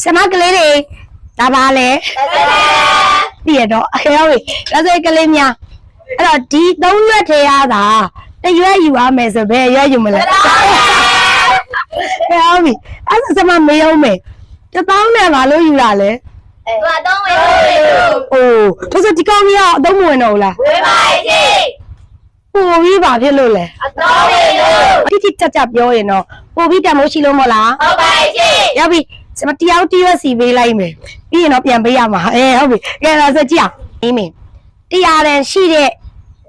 ဆမကလေးတွေဒါပါလေတည်ရတော့အခဲဟုတ်ပြီဒါဆိုကလေးများအဲ့တော့ဒီ3ရွက်ထဲရတာတရွက်ယူရမယ်ဆိုဘယ်ရွက်ယူမလဲဟုတ်ပြီအဲ့ဒါဆမမေးအောင်မယ်1000နဲ့ဘာလို့ယူတာလဲသူအသုံးဝင်အိုးဒါဆိုဒီကောင်ကြီးကအသုံးမဝင်တော့ဘူးလားဝင်ပါရဲ့ပို့ပြီးပါဖြစ်လို့လဲအသုံးဝင်လို့တိကျပြောရင်တော့ပို့ပြီးတန်မိုးရှိလို့မဟုတ်လားဟုတ်ပါရဲ့ရောက်ပြီကျွန်မတယောက်ရွက်စီပေးလိုက်မယ်ပြီးရင်တော့ပြန်ပေးရမှာဟုတ်ပြီကဲဒါဆိုကြည့်အောင်အေးမင်း100တန်ရှိတဲ့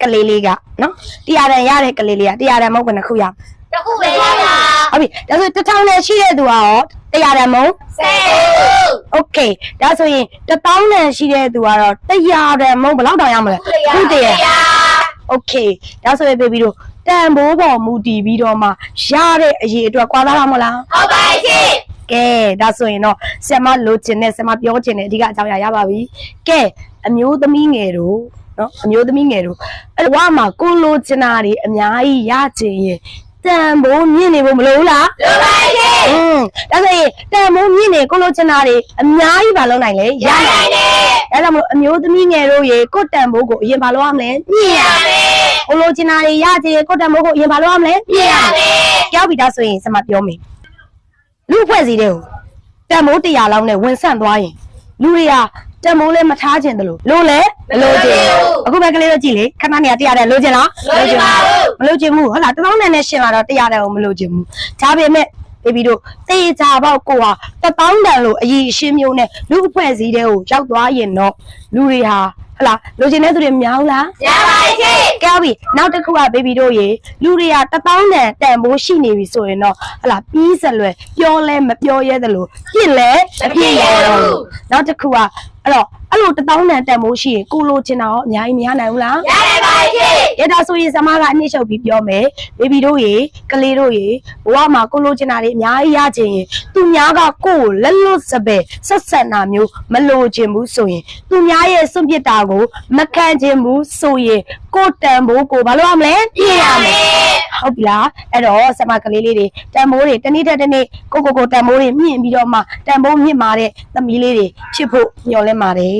ကလေးလေးကနော်100တန်ရတဲ့ကလေးလေးက100တန်မဟုတ်ဘယ်နှခုရတစ်ခုပဲရတာဟုတ်ပြီဒါဆို1000တန်ရှိတဲ့သူကရော100တန်မဟုတ်10โอเคဒါဆိုရင်1000တန်ရှိတဲ့သူကတော့100တန်မဟုတ်ဘယ်လောက်တောင်ရမလဲခုတည်းโอเคဒါဆိုရင်ဘေဘီတို့တန်ဖိုးပေါ်မူတည်ပြီးတော့မှရတဲ့အရေးအတွက်ကွာသားလားမဟုတ်လားဟုတ်ပါရဲ့ကဲဒါဆိုရင်တော့ဆရာမလိုချင်တဲ့ဆရာမပြောချင်တဲ့အဓိကအကြောင်းအရာရပါပြီကဲအမျိုးသမီးငယ်တို့နော်အမျိုးသမီးငယ်တို့အဲ့ဝါမှာကိုလိုချင်တာတွေအများကြီးရချင်ရင်တန်ဖိုးမြင့်နေဖို့မလိုဘူးလားလိုပါရဲ့ဒါဆိုရင်တန်ဖိုးမြင့်နေကိုလိုချင်တာတွေအများကြီးမလုပ်နိုင်လေရနိုင်တယ်ဒါကြောင့်မလို့အမျိုးသမီးငယ်တို့ရေကိုတန်ဖိုးကိုအရင်မလုပ်ရမလဲမြင့်ရမယ်ကိုလိုချင်တာတွေရချင်ကိုတန်ဖိုးကိုအရင်မလုပ်ရမလဲမြင့်ရမယ်ကြောက်ပြီဒါဆိုရင်ဆရာမပြောမယ်လူဖွဲ့စည်းတဲ့ကိုတန်မိုး100လောက်နဲ့ဝင်ဆန့်သွားရင်လူတွေကတန်မိုးလည်းမထားချင်တယ်လို့လည်းမလို့ချင်အခုပဲကလေးတို့ကြည့်လေခဏနေ100တဲ့လို့ချင်လားလိုချင်ပါဘူးမလို့ချင်ဘူးဟုတ်လား1000နဲ့ရှင်လာတော့100တဲ့ကိုမလို့ချင်ဘူးဒါပေမဲ့ဘေဘီတို့တေချာပေါက်ကိုဟာ1000တန်လို့အရေးအရှင်းမျိုးနဲ့လူအဖွဲ့စည်းတဲ့ကိုရောက်သွားရင်တော့လူတွေဟာဟလာလိုချင်တဲ့သူတွေများလားရပါရဲ့ကဲပြီနောက်တစ်ခုကဘေဘီတို့ရေလူတွေက1000တန်မိုးရှိနေပြီဆိုရင်တော့ဟလာပြီးစလွယ်ပြောလဲမပြောရဲသလိုပြစ်လဲမပြစ်ရဘူးနောက်တစ်ခုကအဲ့လို1000တန်မိုးရှိရင်ကိုလိုချင်တာရောအများကြီးမရနိုင်ဘူးလားရနိုင်ပါရဲ့ရတာဆိုရင်ဇမကအနှစ်ချုပ်ပြီးပြောမယ်ဘေဘီတို့ရေကလေးတို့ရေဘဝမှာကိုလိုချင်တာတွေအများကြီးရချင်ရင်သူများကကိုယ်လက်လွတ်စပယ်ဆက်ဆက်နာမျိုးမလိုချင်ဘူးဆိုရင်သူများရဲ့စွန့်ပစ်တာကိုမခံချင်ဘူးဆိုရင်ကိုတန်မိုးကိုဘာလို့ရမလဲပြရမယ်ဟုတ်ပြီလားအဲ့တော့ဆမကလေးလေးတွေတန်မိုးတွေတနေ့တစ်နေ့ကိုတန်မိုးတွေမြင့်ပြီးတော့မှတန်မိုးမြင့်မာတဲ့သမီးလေးတွေဖြစ်ဖို့ညှော်လင့်ပါတယ်